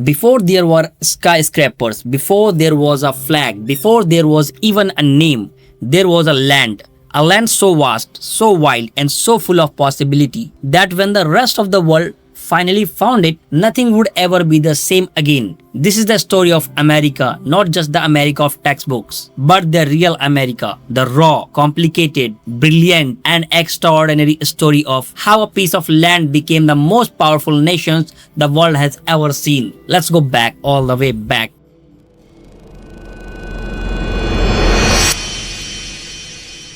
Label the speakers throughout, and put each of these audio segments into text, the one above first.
Speaker 1: Before there were skyscrapers, before there was a flag, before there was even a name, there was a land. A land so vast, so wild, and so full of possibility that when the rest of the world finally found it, nothing would ever be the same again. This is the story of America, not just the America of textbooks, but the real America, the raw, complicated, brilliant, and extraordinary story of how a piece of land became the most powerful nation the world has ever seen. Let's go back, all the way back.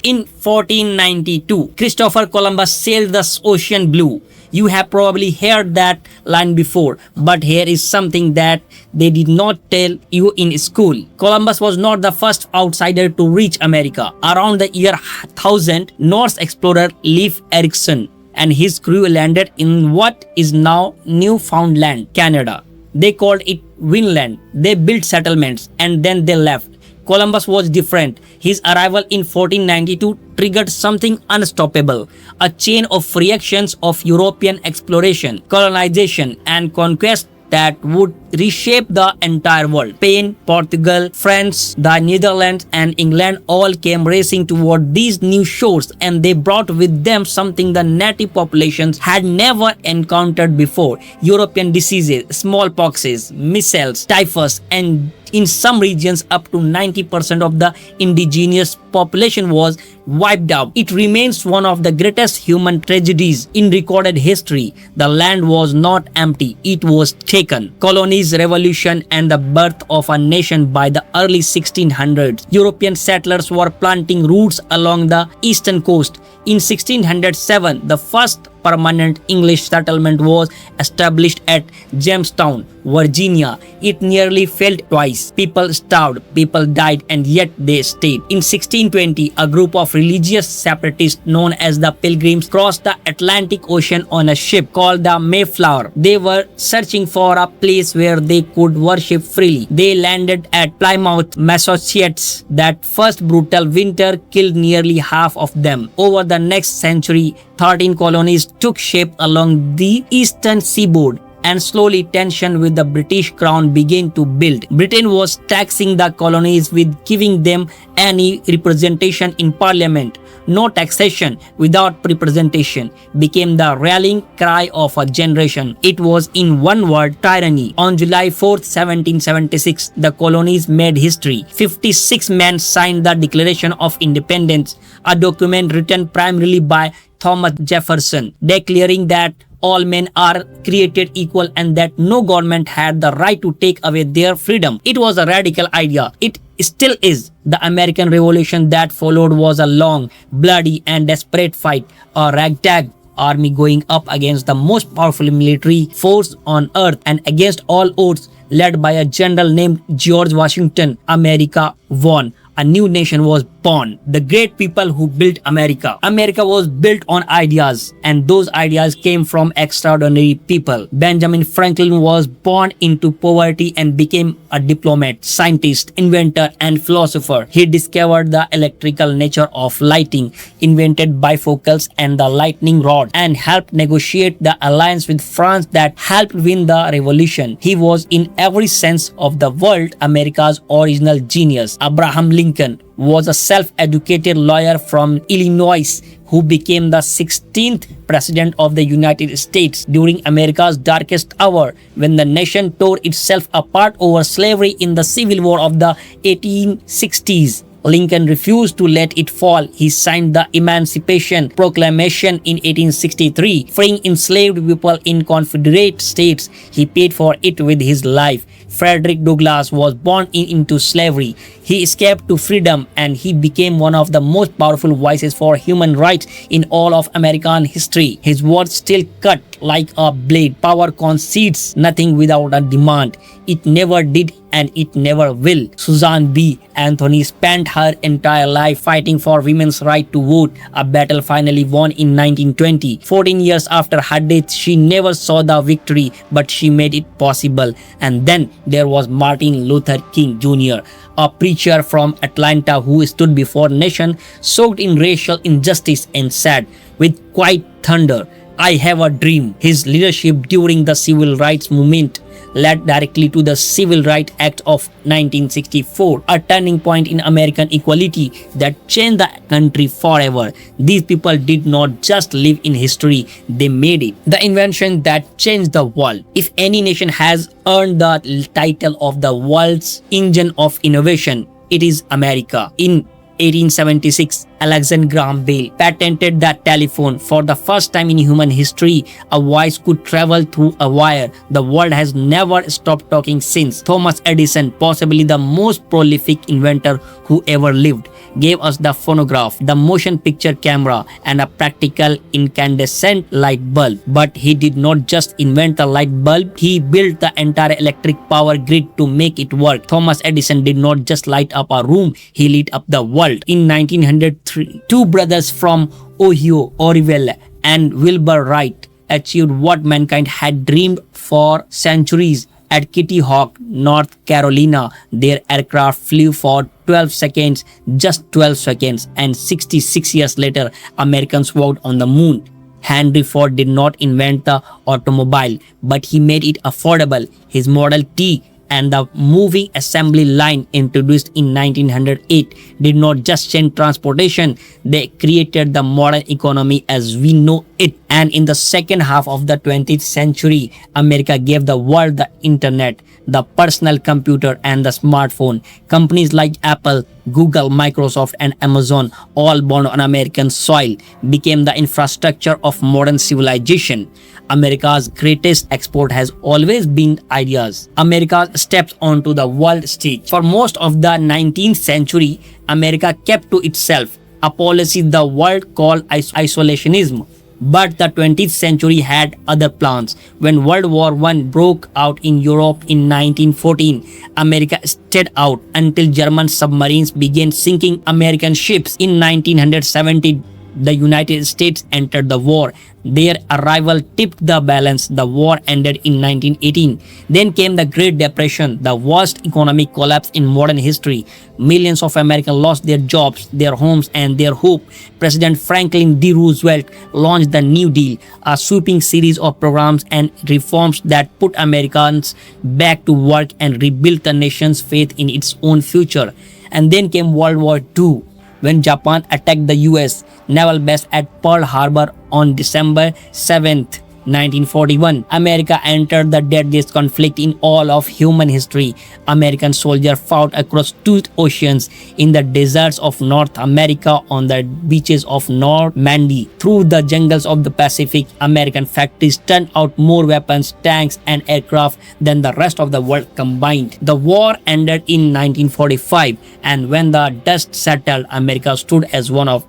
Speaker 1: In 1492, Christopher Columbus sailed the ocean blue. You have probably heard that line before, but here is something that they did not tell you in school. Columbus was not the first outsider to reach America. Around the year 1000, Norse explorer Leif Erikson and his crew landed in what is now Newfoundland, Canada. They called it Vinland. They built settlements and then they left. Columbus was different. His arrival in 1492 triggered something unstoppable, a chain of reactions of European exploration, colonization, and conquest that would reshape the entire world. Spain, Portugal, France, the Netherlands, and England all came racing toward these new shores, and they brought with them something the native populations had never encountered before: European diseases, smallpoxes, measles, typhus, and in some regions up to 90% of the indigenous population was wiped out. It remains one of the greatest human tragedies in recorded history. The land was not empty, it was taken. Colonies, revolution, and the birth of a nation by the early 1600s. European settlers were planting roots along the eastern coast. In 1607, the first permanent English settlement was established at Jamestown, Virginia. It nearly failed twice. People starved, people died, and yet they stayed. In 1620, a group of religious separatists known as the Pilgrims crossed the Atlantic Ocean on a ship called the Mayflower. They were searching for a place where they could worship freely. They landed at Plymouth, Massachusetts. That first brutal winter killed nearly half of them. Over the next century, 13 colonies took shape along the eastern seaboard, and slowly tension with the British crown began to build. Britain was taxing the colonies with giving them any representation in parliament. No taxation without representation became the rallying cry of a generation. It was, in one word, tyranny. On July 4, 1776, the colonies made history. 56 men signed the Declaration of Independence, a document written primarily by Thomas Jefferson, declaring that all men are created equal and that no government had the right to take away their freedom. It was a radical idea. It still is. The American Revolution that followed was a long, bloody, and desperate fight, a ragtag army going up against the most powerful military force on earth and against all odds, led by a general named George Washington. America won. A new nation was born. The great people who built America. America was built on ideas, and those ideas came from extraordinary people. Benjamin Franklin was born into poverty and became a diplomat, scientist, inventor, and philosopher. He discovered the electrical nature of lighting, invented bifocals and the lightning rod, and helped negotiate the alliance with France that helped win the revolution. He was, in every sense of the word, America's original genius. Abraham Lincoln was a self-educated lawyer from Illinois who became the 16th President of the United States during America's darkest hour, when the nation tore itself apart over slavery in the Civil War of the 1860s. Lincoln refused to let it fall. He signed the Emancipation Proclamation in 1863, freeing enslaved people in Confederate states. He paid for it with his life. Frederick Douglass was born into slavery. He escaped to freedom, and he became one of the most powerful voices for human rights in all of American history. His words still cut like a blade. Power concedes nothing without a demand. It never did, and it never will. Susan B. Anthony spent her entire life fighting for women's right to vote, a battle finally won in 1920. 14 years after her death, she never saw the victory, but she made it possible. And then there was Martin Luther King Jr., a preacher from Atlanta who stood before nation soaked in racial injustice and said, with quiet thunder, "I have a dream." His leadership during the civil rights movement led directly to the Civil Rights Act of 1964, a turning point in American equality that changed the country forever. These people did not just live in history, they made it. The invention that changed the world. If any nation has earned the title of the world's engine of innovation, it is America. In 1876, Alexander Graham Bell patented the telephone. For the first time in human history, a voice could travel through a wire. The world has never stopped talking since. Thomas Edison, possibly the most prolific inventor who ever lived, gave us the phonograph, the motion picture camera, and a practical incandescent light bulb. But he did not just invent a light bulb, he built the entire electric power grid to make it work. Thomas Edison did not just light up a room, he lit up the world. In 1903, two brothers from Ohio, Orville and Wilbur Wright, achieved what mankind had dreamed for centuries. At Kitty Hawk, North Carolina, their aircraft flew for 12 seconds, just 12 seconds, and 66 years later, Americans walked on the moon. Henry Ford did not invent the automobile, but he made it affordable. His Model T and the moving assembly line introduced in 1908 did not just change transportation, they created the modern economy as we know it. And in the second half of the 20th century, America gave the world the internet, the personal computer, and the smartphone. Companies like Apple, Google, Microsoft, and Amazon, all born on American soil, became the infrastructure of modern civilization. America's greatest export has always been ideas. America stepped onto the world stage. For most of the 19th century, America kept to itself, a policy the world called isolationism. But the 20th century had other plans. When World War I broke out in Europe in 1914, America stayed out until German submarines began sinking American ships. In 1970, the United States entered the war. Their arrival tipped the balance. The war ended in 1918. Then came the Great Depression, the worst economic collapse in modern history. Millions of Americans lost their jobs, their homes, and their hope. President Franklin D. Roosevelt launched the New Deal, a sweeping series of programs and reforms that put Americans back to work and rebuilt the nation's faith in its own future. And then came World War II, when Japan attacked the US naval base at Pearl Harbor on December 7th, 1941. America entered the deadliest conflict in all of human history. American soldiers fought across two oceans, in the deserts of North America, on the beaches of Normandy, through the jungles of the Pacific. American factories turned out more weapons, tanks, and aircraft than the rest of the world combined. The war ended in 1945, and when the dust settled, America stood as one of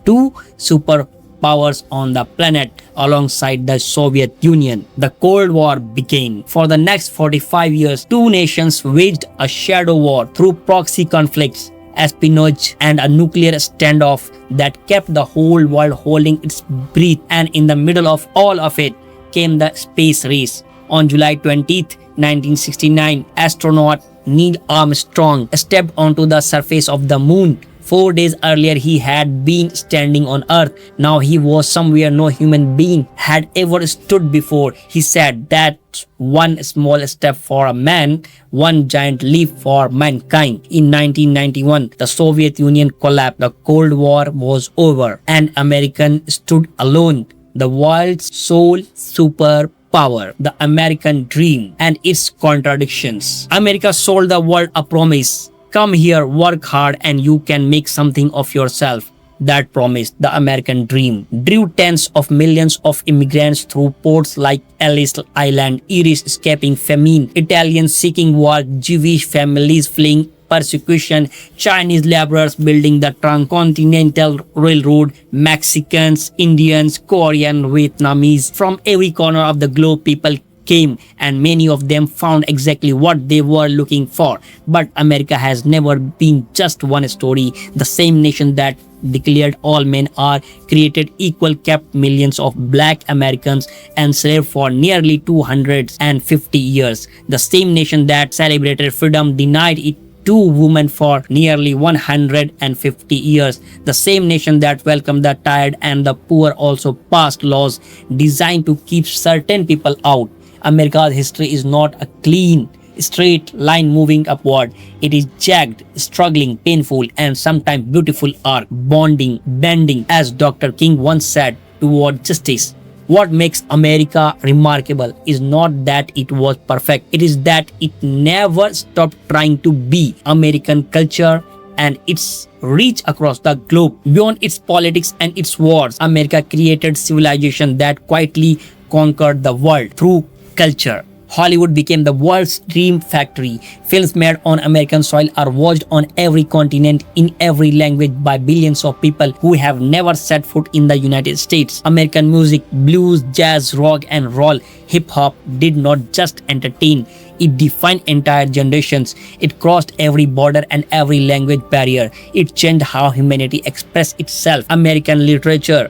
Speaker 1: two superpowers on the planet alongside the Soviet Union. The Cold War began. For the next 45 years, two nations waged a shadow war through proxy conflicts, espionage, and a nuclear standoff that kept the whole world holding its breath. And in the middle of all of it came the space race. On July 20th, 1969, astronaut Neil Armstrong stepped onto the surface of the moon. 4 days earlier, he had been standing on Earth. Now he was somewhere no human being had ever stood before. He said, "That's one small step for a man, one giant leap for mankind." In 1991, the Soviet Union collapsed. The Cold War was over, and America stood alone. The world's sole superpower, the American dream, and its contradictions. America sold the world a promise. Come here, work hard, and you can make something of yourself. That promise, the American dream, drew tens of millions of immigrants through ports like Ellis Island, Irish escaping famine, Italians seeking work, Jewish families fleeing persecution, Chinese laborers building the Transcontinental Railroad, Mexicans, Indians, Korean, Vietnamese. From every corner of the globe, people came, and many of them found exactly what they were looking for. But America has never been just one story. The same nation that declared all men are created equal kept millions of black Americans enslaved for nearly 250 years. The same nation that celebrated freedom denied it to women for nearly 150 years. The same nation that welcomed the tired and the poor also passed laws designed to keep certain people out. America's history is not a clean, straight line moving upward. It is jagged, struggling, painful, and sometimes beautiful arc, bending, as Dr. King once said, toward justice. What makes America remarkable is not that it was perfect, it is that it never stopped trying to be. American culture and its reach across the globe. Beyond its politics and its wars, America created civilization that quietly conquered the world through culture. Hollywood became the world's dream factory. Films made on American soil are watched on every continent in every language by billions of people who have never set foot in the United States. American music, blues, jazz, rock and roll, hip-hop did not just entertain. It defined entire generations. It crossed every border and every language barrier. It changed how humanity expressed itself. American literature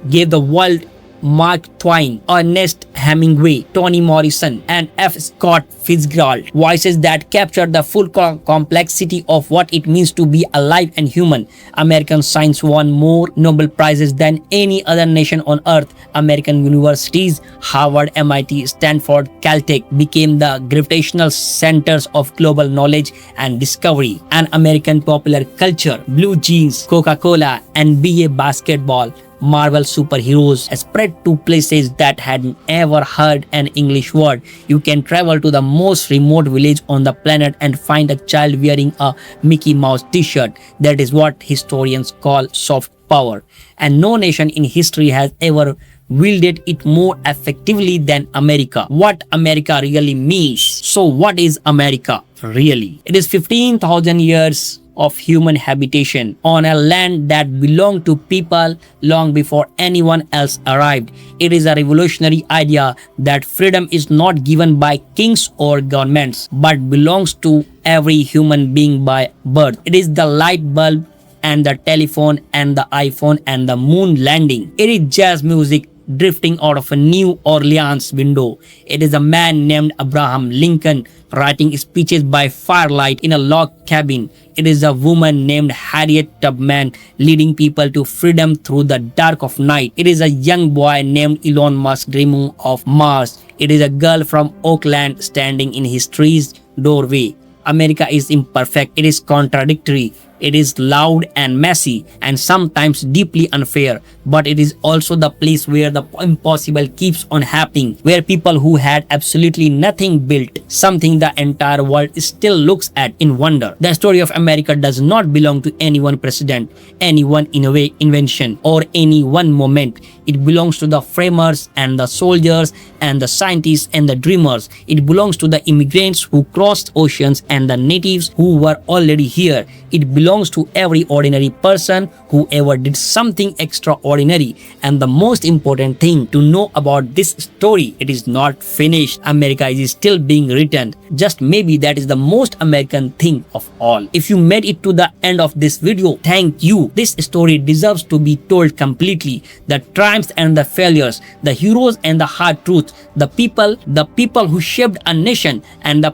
Speaker 1: gave the world Mark Twain, Ernest Hemingway, Toni Morrison, and F. Scott Fitzgerald, voices that capture the full complexity of what it means to be alive and human. American science won more Nobel Prizes than any other nation on earth. American universities, Harvard, MIT, Stanford, Caltech, became the gravitational centers of global knowledge and discovery. And American popular culture, blue jeans, Coca-Cola, NBA basketball, Marvel superheroes spread to places that had never heard an English word. You can travel to the most remote village on the planet and find a child wearing a Mickey Mouse t-shirt. That is what historians call soft power. And no nation in history has ever wielded it more effectively than America. What America really means. So what is America really? It is 15,000 years of human habitation on a land that belonged to people long before anyone else arrived. It is a revolutionary idea that freedom is not given by kings or governments, but belongs to every human being by birth. It is the light bulb and the telephone and the iPhone and the moon landing. It is jazz music drifting out of a New Orleans window. It is a man named Abraham Lincoln writing speeches by firelight in a log cabin. It is a woman named Harriet Tubman leading people to freedom through the dark of night. It is a young boy named Elon Musk dreaming of Mars. It is a girl from Oakland standing in history's doorway. America is imperfect, it is contradictory, it is loud and messy and sometimes deeply unfair, but it is also the place where the impossible keeps on happening, where people who had absolutely nothing built something the entire world still looks at in wonder. The story of America does not belong to any one president, any one invention, or any one moment. It belongs to the framers and the soldiers and the scientists and the dreamers. It belongs to the immigrants who crossed oceans and the natives who were already here. It belongs to every ordinary person who ever did something extraordinary. And the most important thing to know about this story, it is not finished. America is still being written. Just maybe that is the most American thing of all. If you made it to the end of this video, thank you. This story deserves to be told completely. The triumphs and the failures, the heroes and the hard truths, the people who shaped a nation and the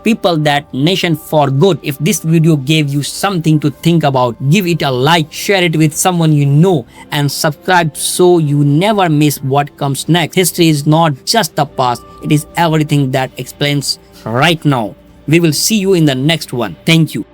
Speaker 1: people that nation for good. If this video gave you something to think about, give it a like, share it with someone you know, and subscribe so you never miss what comes next. History is not just the past, it is everything that explains right now. We will see you in the next one. Thank you.